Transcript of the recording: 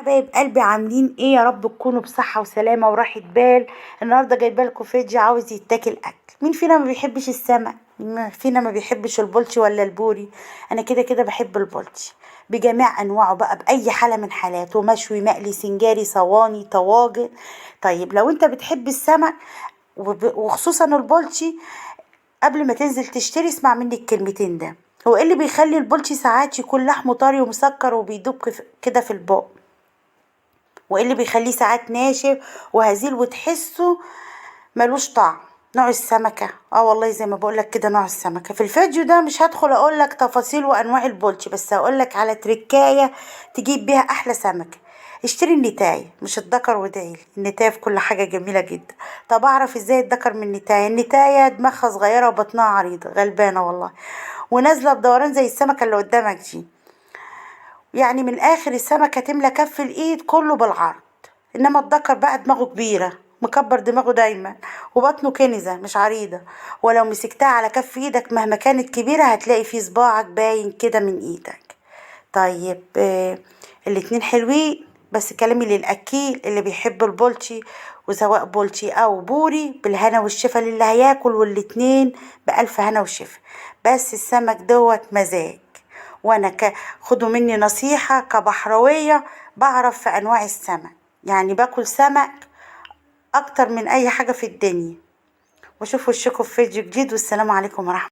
حبايب قلبي، عاملين ايه؟ يا رب تكونوا بصحة وسلامة وراحة بال. النهارده جايبه لكم فيديو عاوز يتاكل اكل. مين فينا ما بيحبش السمك؟ مين فينا ما بيحبش البولتي ولا البوري؟ انا كده كده بحب البولتي بجميع انواعه بقى، باي حالة من حالاته، مشوي، مقلي، سنجاري، صواني، طواجن. طيب لو انت بتحب السمك وخصوصا البولتي، قبل ما تنزل تشتري اسمع مني الكلمتين ده. هو ايه اللي بيخلي البولتي ساعات يكون لحمه طري ومسكر وبيدوب كده في البق؟ وايه اللي بيخليه ساعات ناشف وهزيل وتحسه ملوش طعم؟ نوع السمكة. والله زي ما بقولك كده، نوع السمكة. في الفيديو ده مش هدخل اقولك تفاصيل وانواع البولتي، بس هقولك على تركاية تجيب بيها احلى سمكة. اشتري النتاية مش الدكر، وادعيلي. النتاية في كل حاجة جميلة جدا. طب اعرف ازاي الدكر من النتاية؟ النتاية دماغها صغيرة وبطنها عريضة، غلبانة والله، ونازلة بدوران زي السمكة اللي قدامك دي. يعني من الاخر السمكة تملى كف الايد كله بالعرض. انما الدكر بقى دماغه كبيرة، مكبر دماغه دايما، وبطنه كنزة مش عريضة. ولو مسكتها على كف ايدك مهما كانت كبيرة هتلاقي فيه صباعك باين كده من ايدك. طيب الاتنين حلوين، بس كلامي للأكيل اللي بيحب البولتي. وسواء بولتي أو بوري، بالهنا والشفا للي هياكل، والاتنين بألف هنا وشفا. بس السمك دوت مزاج. وانا خدوا مني نصيحة كبحروية، بعرف في انواع السمك. يعني باكل سمك اكتر من اي حاجة في الدنيا. واشوف وشكم في فيديو جديد، والسلام عليكم ورحمة